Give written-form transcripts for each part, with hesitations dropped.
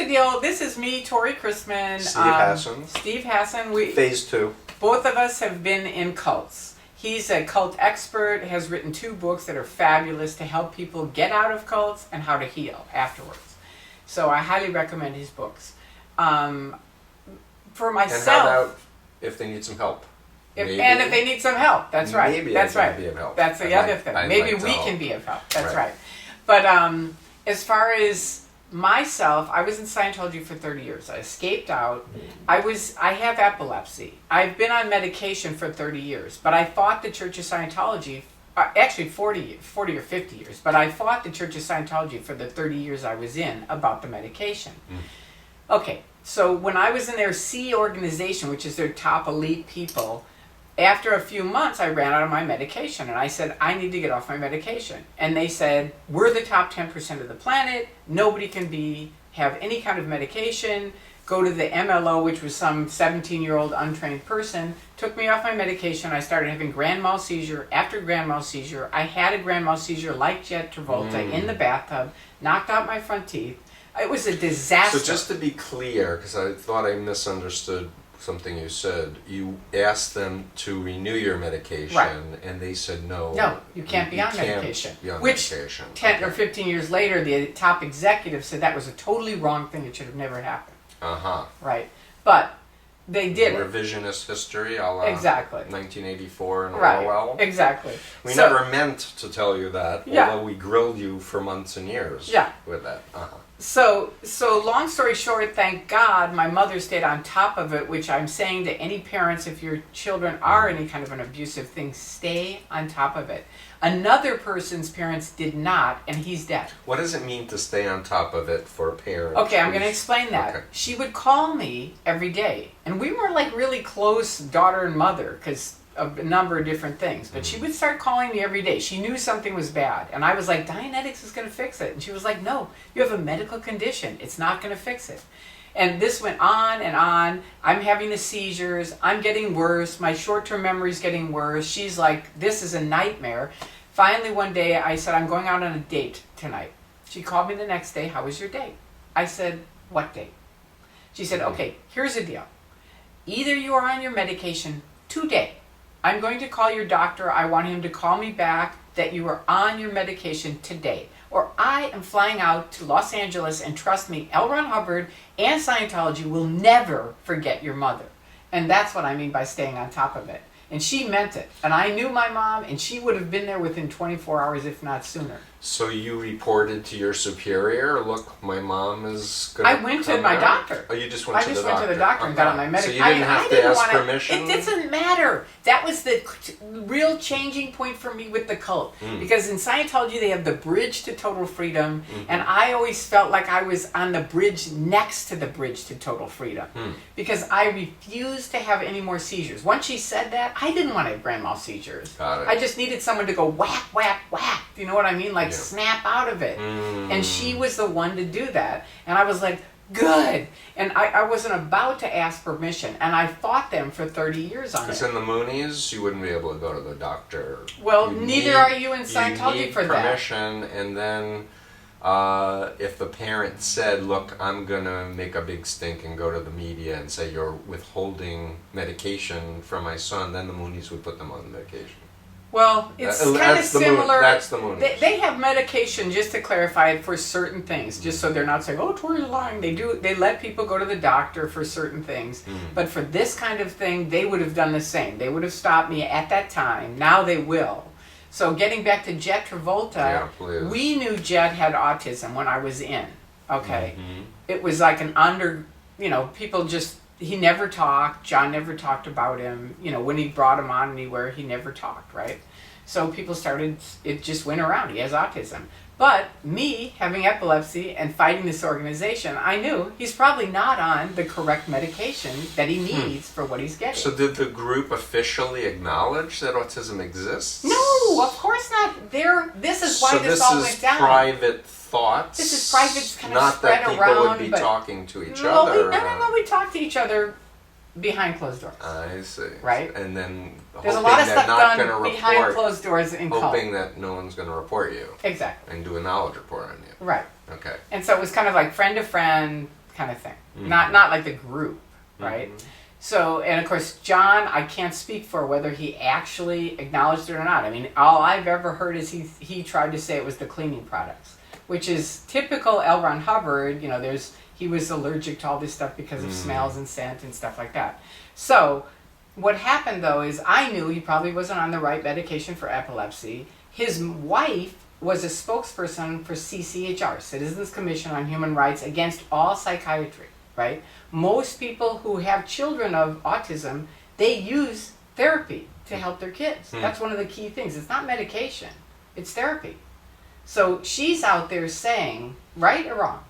deal. This is me, Tory Christman. Steve Hassan. Phase 2. Both of us have been in cults. He's a cult expert, has written 2 books that are fabulous to help people get out of cults and how to heal afterwards. So I highly recommend his books. For myself... And how about if they need some help? If they need some help. That's right. Maybe that's I right. can be of help. That's the other thing. Maybe we can be of help. That's right. But as far as myself, I was in Scientology for 30 years. I escaped out. I have epilepsy. I've been on medication for 30 years, but I fought the Church of Scientology, actually 40 or 50 years, but I fought the Church of Scientology for the 30 years I was in about the medication. Okay, so when I was in their C organization, which is their top elite people, after a few months, I ran out of my medication, and I said, I need to get off my medication. And they said, we're the top 10% of the planet. Nobody can have any kind of medication. Go to the MLO, which was some 17-year-old untrained person, took me off my medication. I started having grand mal seizure after grand mal seizure. I had a grand mal seizure like Jett Travolta in the bathtub, knocked out my front teeth. It was a disaster. So just to be clear, because I thought I misunderstood something you said, you asked them to renew your medication, and they said no. No, you can't be on medication. Which 10 or 15 years later, the top executive said that was a totally wrong thing. It should have never happened. Right, but they did revisionist history, a la exactly 1984 and Orwell. Exactly. We never meant to tell you that, although we grilled you for months and years. With that. So long story short, thank God my mother stayed on top of it, which I'm saying to any parents, if your children are any kind of an abusive thing, stay on top of it. Another person's parents did not, and he's dead. What does it mean to stay on top of it for a parent? Okay, I'm going to explain that. Okay. She would call me every day, and we were like really close daughter and mother because of a number of different things, but she would start calling me every day. She knew something was bad, and I was like, Dianetics is going to fix it. And she was like, no, you have a medical condition. It's not going to fix it. And this went on and on. I'm having the seizures. I'm getting worse. My short-term memory's getting worse. She's like, this is a nightmare. Finally, one day, I said, I'm going out on a date tonight. She called me the next day. How was your date? I said, what date? She said, okay, here's the deal. Either you are on your medication today. I'm going to call your doctor. I want him to call me back that you are on your medication today. Or I am flying out to Los Angeles, and trust me, L. Ron Hubbard and Scientology will never forget your mother. And that's what I mean by staying on top of it. And she meant it. And I knew my mom, and she would have been there within 24 hours, if not sooner. So you reported to your superior, look, my mom is going to I went to my doctor. Oh, you just went to the doctor? I just went to the doctor and got on my medication. So you didn't have to ask permission? It doesn't matter. That was the real changing point for me with the cult. Because in Scientology, they have the bridge to total freedom, and I always felt like I was on the bridge next to the bridge to total freedom. Because I refused to have any more seizures. Once she said that, I didn't want to have grand mal seizures. Got it. I just needed someone to go whack, whack, whack. Do you know what I mean? Like snap out of it. And she was the one to do that. And I was like, good. And I wasn't about to ask permission. And I fought them for 30 years on it. Because in the Moonies, you wouldn't be able to go to the doctor. Well, neither are you in Scientology for that. Permission, and then if the parent said, look, I'm going to make a big stink and go to the media and say you're withholding medication from my son, then the Moonies would put them on the medication. Well, it's kind of similar. That's the Moonies. They have medication, just to clarify it, for certain things, just so they're not saying, oh, Tori's lying. They let people go to the doctor for certain things. But for this kind of thing, they would have done the same. They would have stopped me at that time. Now they will. So getting back to Jett Travolta, we knew Jett had autism when I was in. Okay. It was like people just... He never talked. John never talked about him. When he brought him on anywhere, he never talked, right? So people started, it just went around. He has autism. But me, having epilepsy and fighting this organization, I knew he's probably not on the correct medication that he needs for what he's getting. So did the group officially acknowledge that autism exists? No, of course not. This is why this all went down. So this is private thoughts? This is private, kind of not spread that people around, would be talking to each other? No, we talk to each other behind closed doors. I see. Right? And then there's a lot of stuff done behind closed doors in cult. Hoping that no one's going to report you. Exactly. And do a knowledge report on you. Right. Okay. And so it was kind of like friend to friend, kind of thing. Not like the group, right? So, and of course, John, I can't speak for whether he actually acknowledged it or not. I mean, all I've ever heard is he tried to say it was the cleaning products, which is typical L. Ron Hubbard. You know, he was allergic to all this stuff because of smells and scent and stuff like that. So, what happened though is I knew he probably wasn't on the right medication for epilepsy. His wife was a spokesperson for CCHR, Citizens Commission on Human Rights Against All Psychiatry, right? Most people who have children of autism, they use therapy to help their kids. That's one of the key things. It's not medication, it's therapy. So she's out there saying, right or wrong?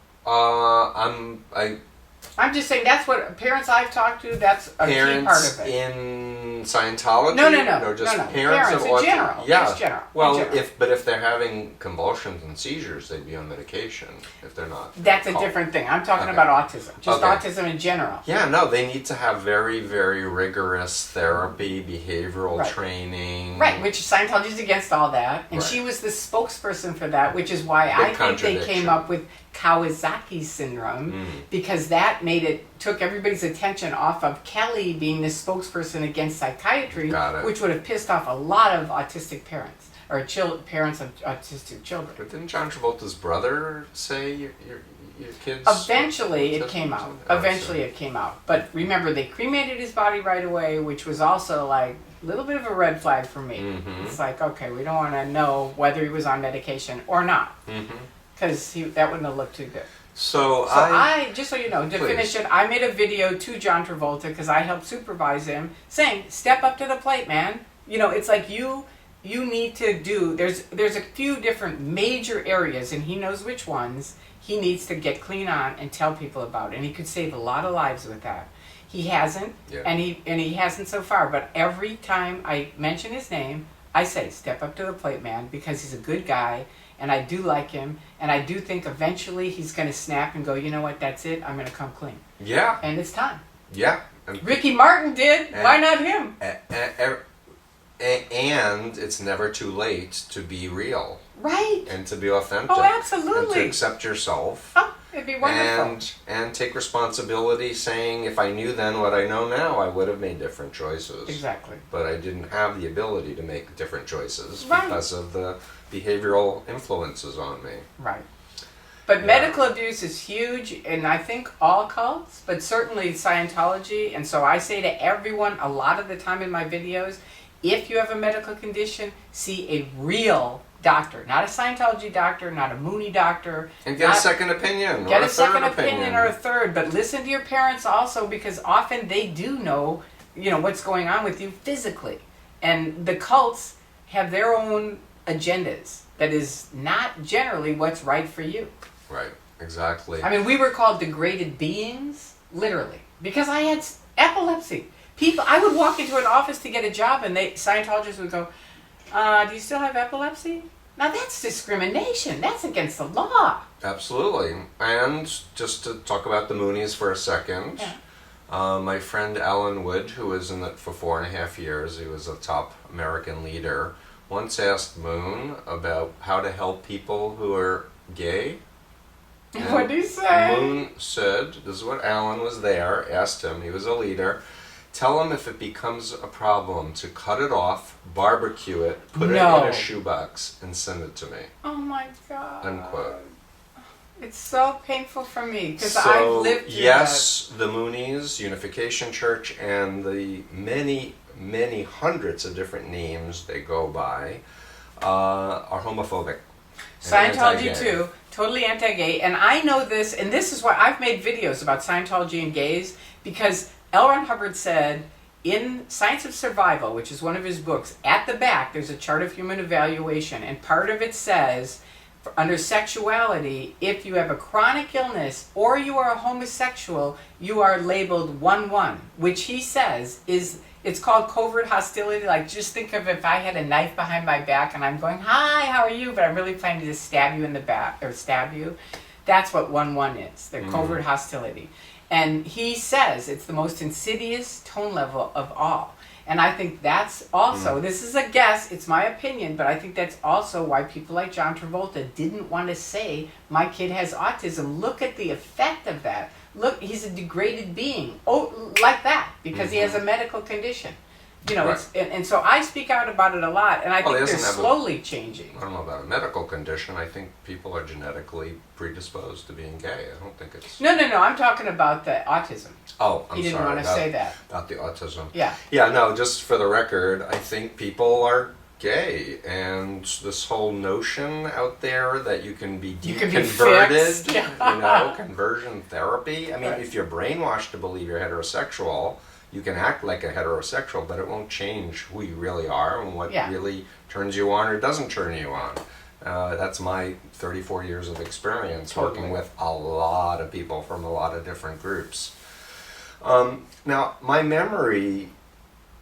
I'm just saying that's what parents I've talked to, that's a key part of it. In Scientology? No. Just no. Parents of in autism? general. Yeah. Just general. Well, in general. if they're having convulsions and seizures, they'd be on medication. If they're not, That's a different thing. I'm talking about autism. Just autism in general. Yeah, no, they need to have very, very rigorous therapy, behavioral training. Right, which Scientology is against all that. And she was the spokesperson for that, which is why I think they came up with Kawasaki syndrome, because that took everybody's attention off of Kelly being the spokesperson against psychiatry, which would have pissed off a lot of autistic parents or parents of autistic children. But didn't John Travolta's brother say your kids? Eventually it came out. But remember, they cremated his body right away, which was also like a little bit of a red flag for me. It's like, okay, we don't want to know whether he was on medication or not. Because that wouldn't have looked too good. So I just so you know, to finish it, I made a video to John Travolta because I helped supervise him, saying, "Step up to the plate, man." You know, it's like you need to do. There's a few different major areas, and he knows which ones he needs to get clean on and tell people about, and he could save a lot of lives with that. He hasn't, and he hasn't so far. But every time I mention his name, I say, "Step up to the plate, man," because he's a good guy. And I do like him, and I do think eventually he's going to snap and go, you know what, that's it, I'm going to come clean. Yeah. And it's time. Yeah. Ricky Martin did, why not him? And it's never too late to be real. Right. And to be authentic. Oh, absolutely. And to accept yourself. Oh, it'd be wonderful. And take responsibility, saying, if I knew then what I know now, I would have made different choices. Exactly. But I didn't have the ability to make different choices because of the behavioral influences on me. Right. But medical abuse is huge, and I think all cults, but certainly Scientology. And so I say to everyone a lot of the time in my videos, if you have a medical condition, see a real doctor, not a Scientology doctor, not a Mooney doctor. And get a second opinion. Get a second opinion or a third, but listen to your parents also, because often they do know, what's going on with you physically. And the cults have their own agendas that is not generally what's right for you. Right, exactly. I mean, we were called degraded beings, literally, because I had epilepsy. I would walk into an office to get a job, and Scientologists would go, do you still have epilepsy? Now that's discrimination. That's against the law. Absolutely. And just to talk about the Moonies for a second, my friend Alan Wood, who was in it for 4.5 years, he was a top American leader, once asked Moon about how to help people who are gay. What did he say? Moon said, this is what Alan was there, asked him, he was a leader, tell him if it becomes a problem to cut it off, barbecue it, put it in a shoebox, and send it to me. Oh my God. Unquote. It's so painful for me, because I've lived through yes, the Moonies, Unification Church, and the many, many hundreds of different names they go by are homophobic. Scientology too, totally anti-gay, and I know this, and this is why I've made videos about Scientology and gays, because L. Ron Hubbard said in Science of Survival, which is one of his books, at the back there's a chart of human evaluation, and part of it says, under sexuality, if you have a chronic illness or you are a homosexual, you are labeled 1-1, which he says it's called covert hostility. Like, just think of if I had a knife behind my back and I'm going, hi, how are you? But I'm really planning to stab you in the back, or stab you. That's what 1-1 is, the covert hostility. And he says it's the most insidious tone level of all. And I think that's also, this is a guess, it's my opinion, but I think that's also why people like John Travolta didn't want to say, my kid has autism. Look at the effect of that. look, he's a degraded being. Oh, like that, because he has a medical condition. You know, Right. and so I speak out about it a lot, and I Well, he think they're doesn't have slowly changing. I don't know about a medical condition. I think people are genetically predisposed to being gay. I don't think it's... No, I'm talking about the autism. Oh, I'm He didn't sorry. want to say that. About the autism. Yeah. Yeah, no, just for the record, I think people are gay, and this whole notion out there that you can be You can be deconverted, fixed. you know, conversion therapy. I mean, Right. if you're brainwashed to believe you're heterosexual, you can act like a heterosexual, but it won't change who you really are and what Yeah. really turns you on or doesn't turn you on. That's my 34 years of experience working Totally. with a lot of people from a lot of different groups. Now, my memory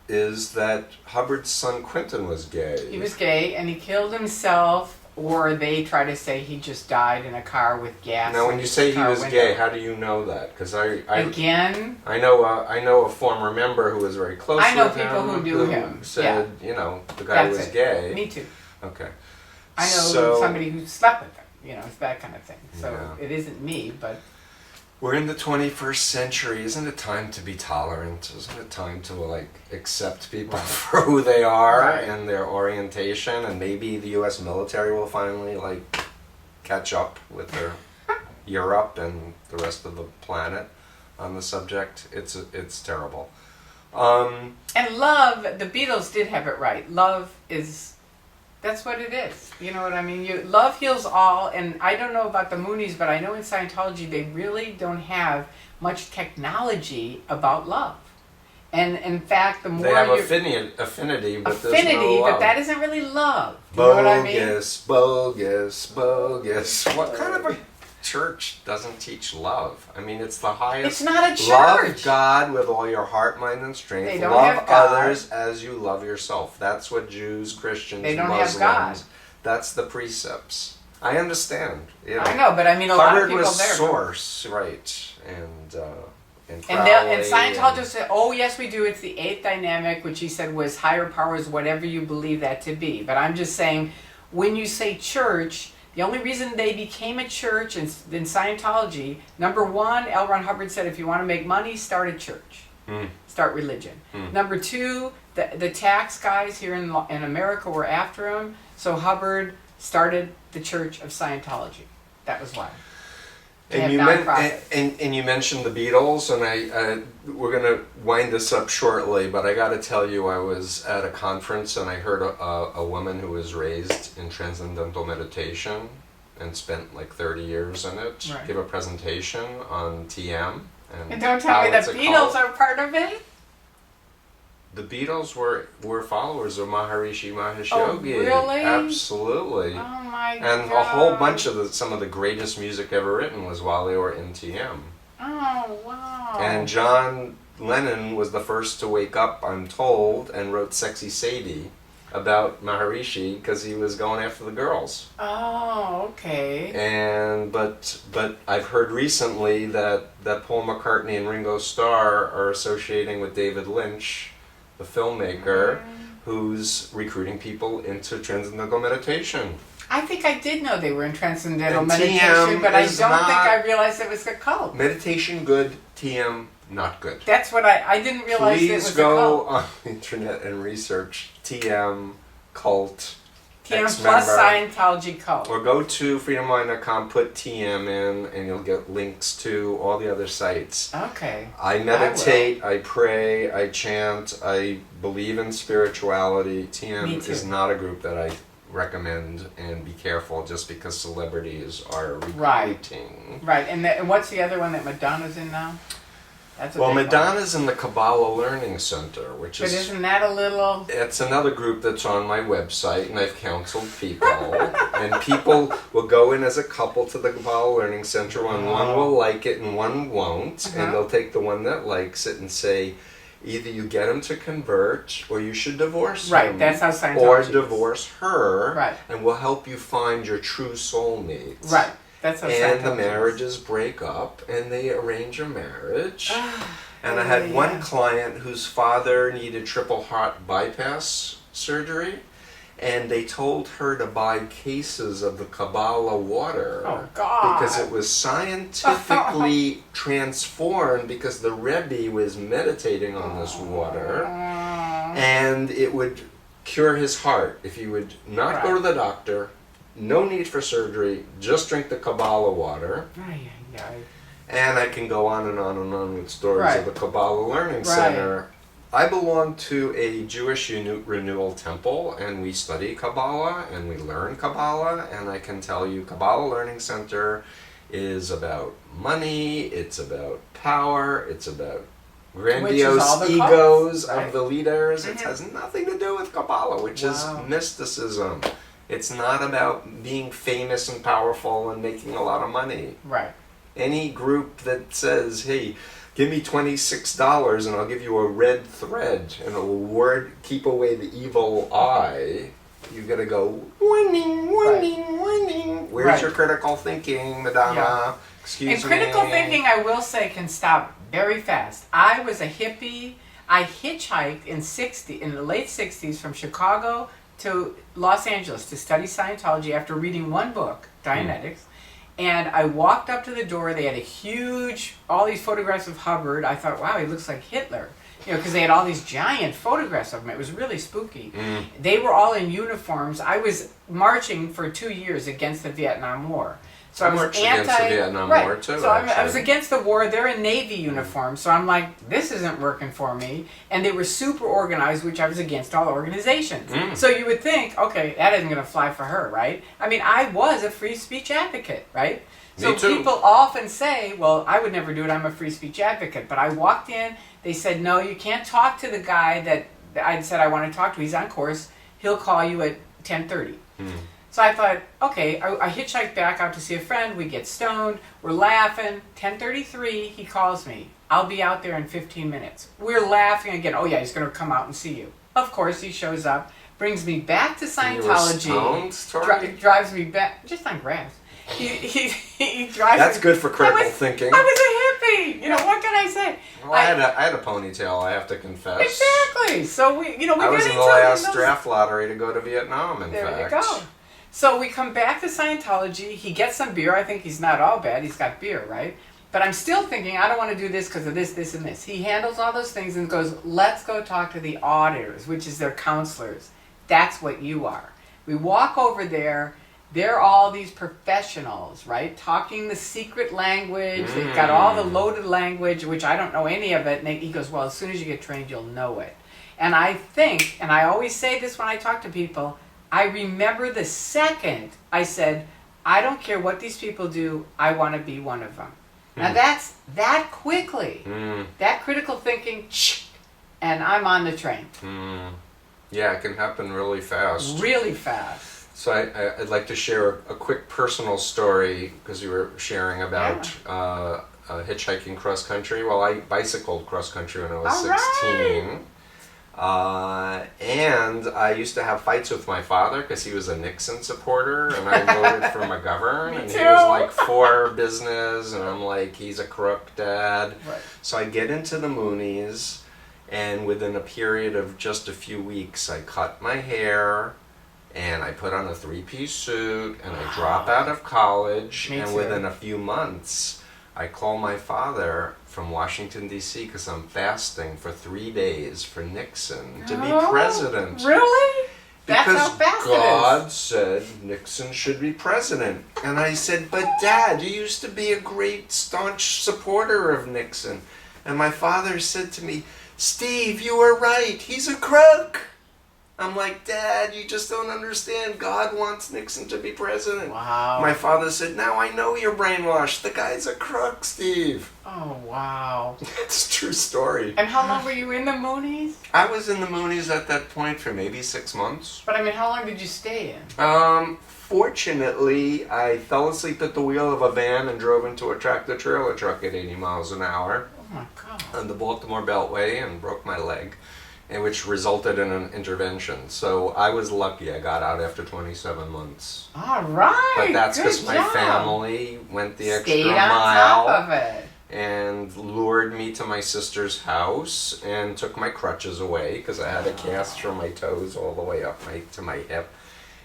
is that Hubbard's son Quentin was gay. He was gay, and he killed himself, or they try to say he just died in a car with gas. Now, in when you his say he car was window. gay, how do you know that? Because Again, I know a former member who was very close. I know with people him, who knew him. Said, you know, the guy that's was it. gay. Me too. Okay. I know So- somebody who slept with him. You know, it's that kind of thing. So Yeah. it isn't me, but We're in the 21st century. Isn't it time to be tolerant? Isn't it time to like accept people for who they are Right. and their orientation? And maybe the U.S. military will finally like catch up with their Europe and the rest of the planet on the subject. It's terrible. and love. The Beatles did have it right. Love is. That's what it is. You know what I mean? Love heals all, and I don't know about the Moonies, but I know in Scientology they really don't have much technology about love. And in fact, the more They have you affinity, but there's affinity, no love. but that isn't really love. You know what I mean? Bogus. What kind of a church doesn't teach love? I mean, it's the highest. It's not a church. Love God with all your heart, mind, and strength. They don't love have God. others as you love yourself. That's what Jews, Christians, They don't have Muslims. God. That's the precepts. I understand. You know. I know, but I mean, a lot of Hubbard people was there. Source, right? And And Crowley Scientologists said, oh, yes, we do. It's the eighth dynamic, which he said was higher powers, whatever you believe that to be. But I'm just saying, when you say church, the only reason they became a church in Scientology, number one, L. Ron Hubbard said, if you want to make money, start a church. Start religion. Number two, the tax guys here in America were after him, so Hubbard started the Church of Scientology. That was why. And you mentioned the Beatles, and we're gonna wind this up shortly, but I got to tell you, I was at a conference and I heard a woman who was raised in transcendental meditation and spent like 30 years in it Right. give a presentation on TM. And don't tell me the it's a Beatles cult. are part of it? The Beatles were followers of Maharishi Mahesh Oh, Yogi. really? Absolutely. Oh my And God. a whole bunch of some of the greatest music ever written was while they were in TM. Oh, wow. And John Lennon was the first to wake up, I'm told, and wrote Sexy Sadie about Maharishi because he was going after the girls. Oh, okay. And but I've heard recently that Paul McCartney and Ringo Starr are associating with David Lynch, the filmmaker, who's recruiting people into transcendental meditation. I think I did know they were in transcendental And meditation, TM but I is don't think not- I realized it was a cult. Meditation good, TM not good. That's what I didn't realize it Please was a go cult. on the internet and research TM cult TM plus ex-member. Scientology cult. Or go to freedomline.com, put TM in, and you'll get links to all the other sites. Okay. I meditate, I pray, I chant, I believe in spirituality. Me TM too. is not a group that I recommend, and be careful just because celebrities are recruiting. Right, and what's the other one that Madonna's in now? That's a Well, big one. Madonna's in the Kabbalah Learning Center, which But is... isn't that a little... It's another group that's on my website, and I've counseled people. And people will go in as a couple to the Kabbalah Learning Center, and one will like it and one won't. And they'll take the one that likes it and say, either you get him to convert, or you should divorce Right, him. that's how Scientology Or is. divorce her, Right. and we'll help you find your true soulmate. Right, that's how And the Scientology is. marriages break up, and they arrange a marriage. Ah, And I had one yeah. client whose father needed triple heart bypass surgery, and they told her to buy cases of the Kabbalah water. Oh, God. Because it was scientifically transformed because the Rebbe was meditating on this water, and it would cure his heart if he would not go to the doctor, no need for surgery, just drink the Kabbalah water. And I can go on and on and on with stories of the Kabbalah Learning Center. I belong to a Jewish renewal temple, and we study Kabbalah and we learn Kabbalah, and I can tell you Kabbalah Learning Center is about money, it's about power, it's about grandiose egos of the leaders. It has nothing to do with Kabbalah, which is mysticism. It's not about being famous and powerful and making a lot of money. Right. Any group that says, hey, give me $26 and I'll give you a red thread and a word, keep away the evil eye, you gotta go, winning. Where's your critical thinking, Madonna? Excuse me. And critical thinking, I will say, can stop very fast. I was a hippie. I hitchhiked in the late 60s from Chicago to Los Angeles to study Scientology after reading one book, Dianetics. And I walked up to the door. They had all these photographs of Hubbard. I thought, wow, he looks like Hitler. Because they had all these giant photographs of him. It was really spooky. They were all in uniforms. I was marching for 2 years against the Vietnam War. So I was against the Vietnam War too. So I was against the war. They're in Navy uniforms. So I'm like, this isn't working for me. And they were super organized, which I was against all organizations. So you would think, okay, that isn't going to fly for her, right? I mean, I was a free speech advocate, right? So people often say, well, I would never do it. I'm a free speech advocate. But I walked in. They said, no, you can't talk to the guy that I said I want to talk to. He's on course. He'll call you at 10:30. So I thought, okay, I hitchhiked back out to see a friend. We get stoned. We're laughing. 10:33, he calls me. I'll be out there in 15 minutes. We're laughing again. Oh, yeah, he's going to come out and see you. Of course, he shows up, brings me back to Scientology. Drives me back, just on grass. He drives That's me. good for critical thinking. I was a hippie. What can I say? Well, I had a ponytail, I have to confess. Exactly. So we I was in the last draft lottery to go to Vietnam, in fact. There you go. So we come back to Scientology. He gets some beer. I think he's not all bad. He's got beer, right? But I'm still thinking, I don't want to do this because of this, this, and this. He handles all those things and goes, let's go talk to the auditors, which is their counselors. That's what you are. We walk over there. They're all these professionals, right? Talking the secret language. They've got all the loaded language, which I don't know any of it. And he goes, well, as soon as you get trained, you'll know it. And I think, and I always say this when I talk to people, I remember the second I said, I don't care what these people do, I want to be one of them. Now that's that quickly. That critical thinking, and I'm on the train. Yeah, it can happen really fast. Really fast. So I'd like to share a quick personal story, because you were sharing about hitchhiking cross country. Well, I bicycled cross country when I was 16. And I used to have fights with my father because he was a Nixon supporter and I voted for McGovern and he was like for business and I'm like, he's a crook, Dad. Right. So I get into the Moonies and within a period of just a few weeks I cut my hair and I put on a 3-piece suit and I drop out of college and within a few months I call my father from Washington, D.C. because I'm fasting for 3 days for Nixon to be president. Really? That's because how fast God said Nixon should be president. And I said, but Dad, you used to be a great staunch supporter of Nixon. And my father said to me, Steve, you were right. He's a crook. I'm like, Dad, you just don't understand. God wants Nixon to be president. Wow. My father said, now I know you're brainwashed. The guy's a crook, Steve. Oh, wow. It's a true story. And how long were you in the Moonies? I was in the Moonies at that point for maybe 6 months. But I mean, how long did you stay in? Fortunately, I fell asleep at the wheel of a van and drove into a tractor-trailer truck at 80 miles an hour. Oh, my God. On the Baltimore Beltway and broke my leg. And which resulted in an intervention. So I was lucky. I got out after 27 months. All right. But that's because my family went the extra mile. Stayed on top of it. and lured me to my sister's house and took my crutches away because I had a cast from my toes all the way up to my hip.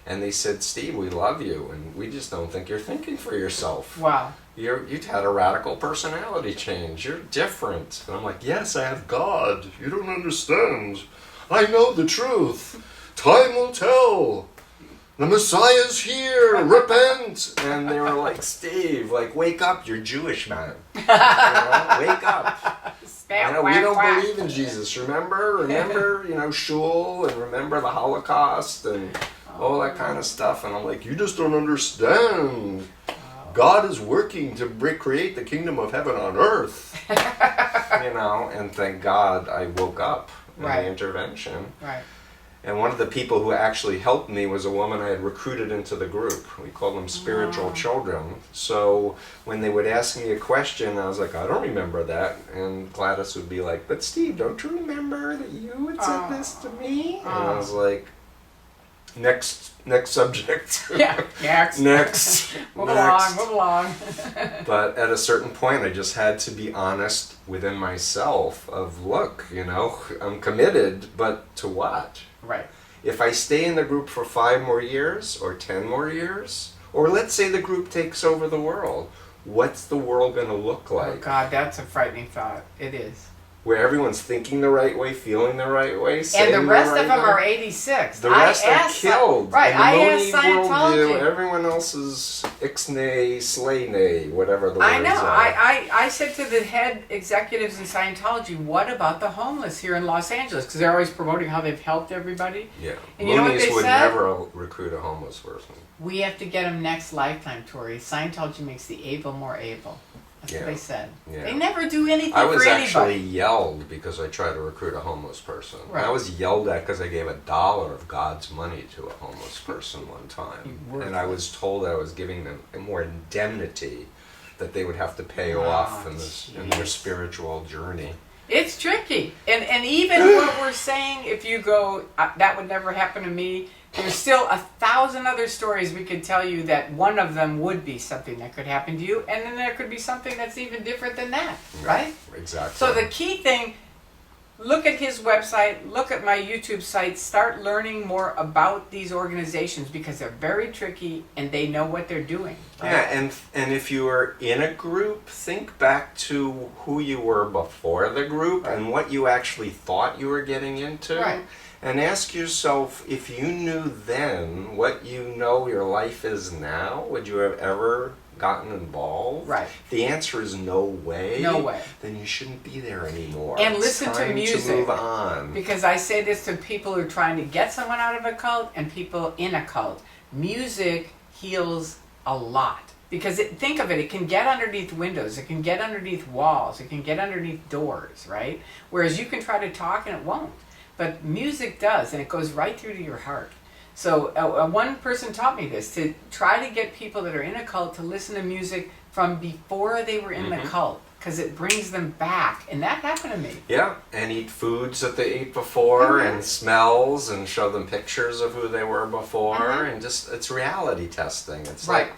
And they said, Steve, we love you, and we just don't think you're thinking for yourself. Wow. You've had a radical personality change. You're different. And I'm like, yes, I have God. You don't understand. I know the truth. Time will tell. The Messiah's here. Repent. And they were like, Steve, like, wake up. You're Jewish, man. You know, wake up. You know, we don't believe in Jesus. Remember, shul, and remember the Holocaust, and all that kind of stuff. And I'm like, you just don't understand. God is working to create the kingdom of heaven on earth. And thank God I woke up in the intervention. Right. And one of the people who actually helped me was a woman I had recruited into the group. We call them spiritual children. So when they would ask me a question, I was like, I don't remember that. And Gladys would be like, but Steve, don't you remember that you had said this to me? And I was like, next subject. Yeah, next. Move along. But at a certain point, I just had to be honest within myself of, look, I'm committed, but to what? Right. If I stay in the group for 5 more years or 10 more years, or let's say the group takes over the world, what's the world going to look like? Oh God, that's a frightening thought. It is. Where everyone's thinking the right way, feeling the right way, saying and the rest right of them way. are 86. The rest are killed. Right, I In the asked Mooney Scientology. worldview, everyone else is ixnay, slaynay, whatever the words I know. are. I said to the head executives in Scientology, what about the homeless here in Los Angeles? Because they're always promoting how they've helped everybody. Yeah. And you know what Moonies they would said? never recruit a homeless person. We have to get them next lifetime, Tory. Scientology makes the able more able. That's what they said. Yeah. They never do anything I was for anybody. actually yelled because I tried to recruit a homeless person. Right. I was yelled at because I gave $1 of God's money to a homeless person one time. And I was told I was giving them more indemnity that they would have to pay off in their spiritual journey. It's tricky. And even what we're saying, if you go, that would never happen to me, there's still 1,000 other stories we could tell you that one of them would be something that could happen to you, and then there could be something that's even different than that, right? Exactly. So the key thing, look at his website, look at my YouTube site, start learning more about these organizations because they're very tricky and they know what they're doing. Right? Yeah, and if you are in a group, think back to who you were before the group and what you actually thought you were getting into. Right. And ask yourself, if you knew then what you know your life is now, would you have ever gotten involved? Right. The answer is no way. No way. Then you shouldn't be there anymore. And It's listen to time music. to move on. Because I say this to people who are trying to get someone out of a cult and people in a cult. Music heals a lot. Because think of it, it can get underneath windows, it can get underneath walls, it can get underneath doors, right? Whereas you can try to talk and it won't. But music does, and it goes right through to your heart. So one person taught me this, to try to get people that are in a cult to listen to music from before they were in the cult, because it brings them back. And that happened to me. Yeah, and eat foods that they ate before, and smells, and show them pictures of who they were before, and just, it's reality testing. It's like,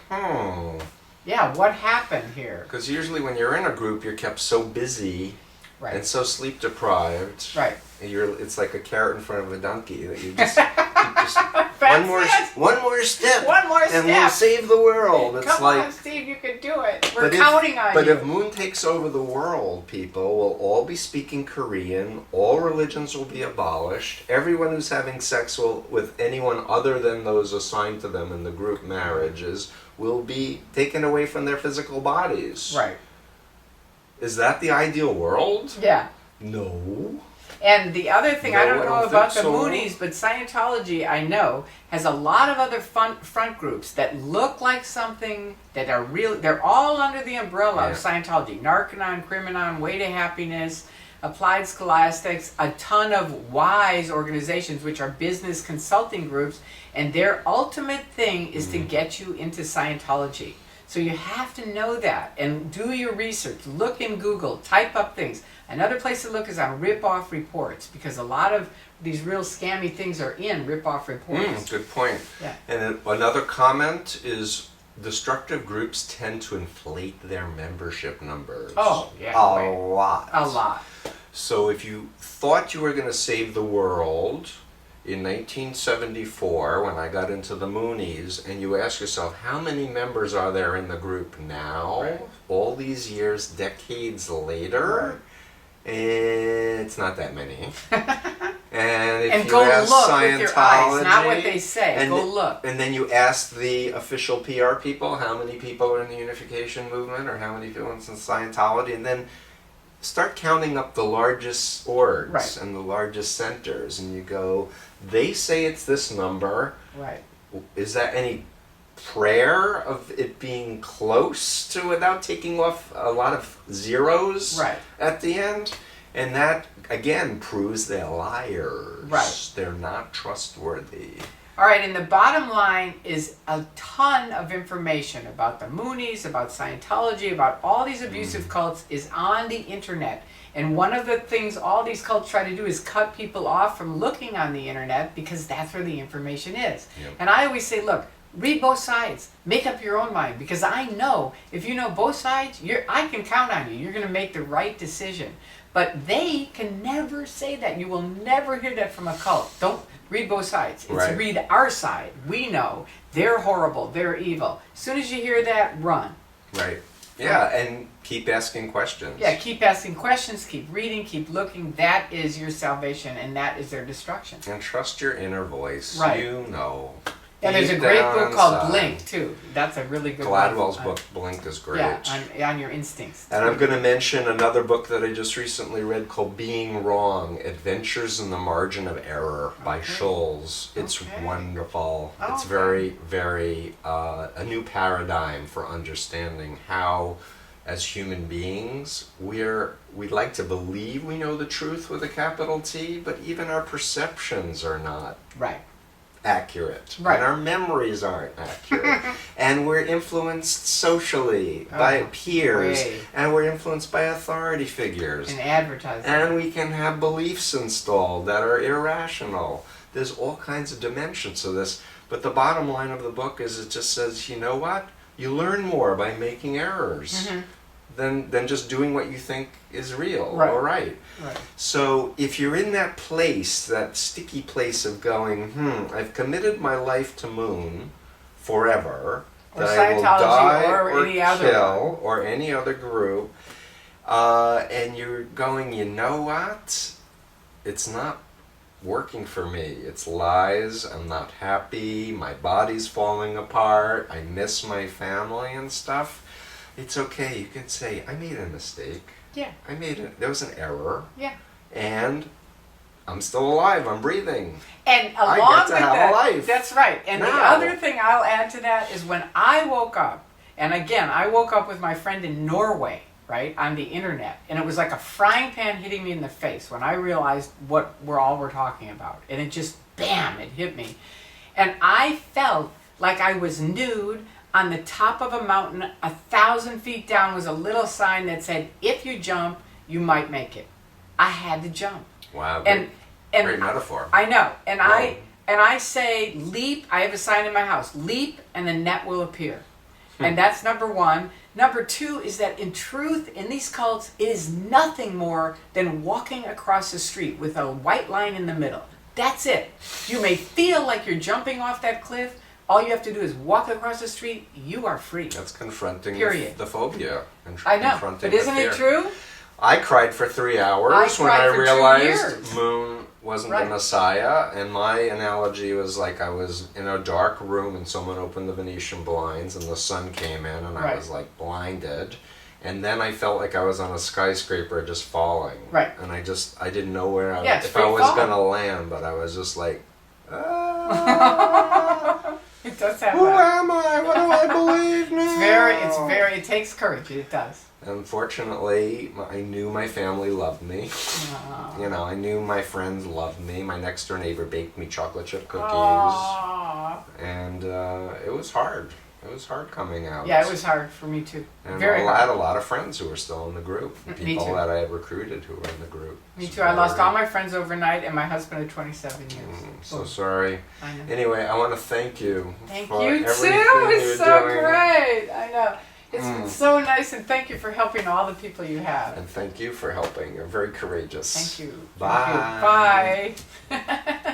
Yeah, what happened here? Because usually when you're in a group, you're kept so busy and so sleep deprived. Right. It's like a carrot in front of a donkey that you just, one more step. One more and we'll step. save the world. It's Come like, on, Steve, you can do it. We're counting on you. But if Moon takes over the world, people will all be speaking Korean. All religions will be abolished. Everyone who's having sex with anyone other than those assigned to them in the group marriages will be taken away from their physical bodies. Right. Is that the ideal world? Yeah. No. And the other thing, I don't know about the so. Moonies, but Scientology, I know, has a lot of other front groups that look like something that are real. They're all under the umbrella of Scientology. Narconon, Criminon, Way to Happiness, Applied Scholastics, a ton of WISE organizations, which are business consulting groups, and their ultimate thing is to get you into Scientology. So you have to know that and do your research. Look in Google, type up things. Another place to look is on rip-off reports, because a lot of these real scammy things are in rip-off reports. Good point. Yeah. And another comment is, destructive groups tend to inflate their membership numbers. Oh, yeah. A lot. A lot. So if you thought you were going to save the world in 1974 when I got into the Moonies, and you ask yourself, how many members are there in the group now, Right. all these years, decades later? It's not that many. And if And you go ask look Scientology, with your eyes, not what they say. and Go look. And then you ask the official PR people how many people are in the unification movement or how many people in Scientology, and then start counting up the largest orgs Right. and the largest centers, and you go, they say it's this number. Right. Is that any prayer of it being close to without taking off a lot of zeros Right. at the end? And that, again, proves they're liars. Right. They're not trustworthy. All right, and the bottom line is a ton of information about the Moonies, about Scientology, about all these abusive cults is on the internet. And one of the things all these cults try to do is cut people off from looking on the internet because that's where the information is. Yep. And I always say, look, read both sides. Make up your own mind, because I know if you know both sides, I can count on you. You're going to make the right decision. But they can never say that. You will never hear that from a cult. Don't read both sides. It's Right. read our side. We know they're horrible, they're evil. As soon as you hear that, run. Right. Yeah, and keep asking questions. Yeah, keep asking questions, keep reading, keep looking. That is your salvation, and that is their destruction. And trust your inner voice. Right. You know. And there's a Deep great down book called inside. Blink, too. That's a really good Gladwell's one. book, Blink, is great. Yeah, on your instincts. And I'm going to mention another book that I just recently read called Being Wrong, Adventures in the Margin of Error by Okay. Scholes. It's Okay. wonderful. Oh, It's okay. very, very, a new paradigm for understanding how, as human beings, we'd like to believe we know the truth with a capital T, but even our perceptions are not Right. accurate. Right. And our memories aren't accurate. And we're influenced socially by peers. Way. And we're influenced by authority figures. And advertising. And we can have beliefs installed that are irrational. There's all kinds of dimensions to this. But the bottom line of the book is it just says, you know what? You learn more by making errors than just doing what you think is real Right. or right. Right. So if you're in that place, that sticky place of going, I've committed my life to Moon forever, Or that I will Scientology die or any other kill or any other group, and you're going, you know what? It's not working for me. It's lies. I'm not happy. My body's falling apart. I miss my family and stuff. It's okay. You can say, I made a mistake. Yeah. There was an error. Yeah. And I'm still alive. I'm breathing. And I along get to with have a that, life that's right. And the now. other thing I'll add to that is when I woke up, and again, I woke up with my friend in Norway, right, on the internet, and it was like a frying pan hitting me in the face when I realized what we're talking about. And it just, bam, it hit me. And I felt like I was nude on the top of a mountain. 1,000 feet down was a little sign that said, if you jump, you might make it. I had to jump. Wow. And great metaphor. I know. And Whoa. I say, leap. I have a sign in my house. Leap, and the net will appear. And that's number one. Number two is that in truth, in these cults, it is nothing more than walking across the street with a white line in the middle. That's it. You may feel like you're jumping off that cliff. All you have to do is walk across the street. You are free. That's confronting Period. the phobia. I know. Confronting But isn't the it fear. true? I cried for 3 hours I when cried I for 2 realized years. Moon wasn't Right. the Messiah, and my analogy was like I was in a dark room and someone opened the Venetian blinds and the sun came in and I Right. was like blinded, and then I felt like I was on a skyscraper just falling. Right. And I didn't know where Yeah, it's if I free was fall. gonna land, but I was just like, ah, It does have who that. am I? What do I believe now? It takes courage. It does. Unfortunately, I knew my family loved me. You know, I knew my friends loved me. My next door neighbor baked me chocolate chip cookies. Aww. And it was hard. It was hard coming out. Yeah, it was hard for me too. And Very I had hard. a lot of friends who were still in the group. Me People too. that I had recruited who were in the group. Me It's too. I lost very- all my friends overnight, and my husband at 27 years. So Boom. sorry. I know. Anyway, I want to thank you. Thank for you too. everything It's you're so doing. great. I know. It's been so nice, and thank you for helping all the people you have. And thank you for helping. You're very courageous. Thank you. Bye. Thank you. Bye.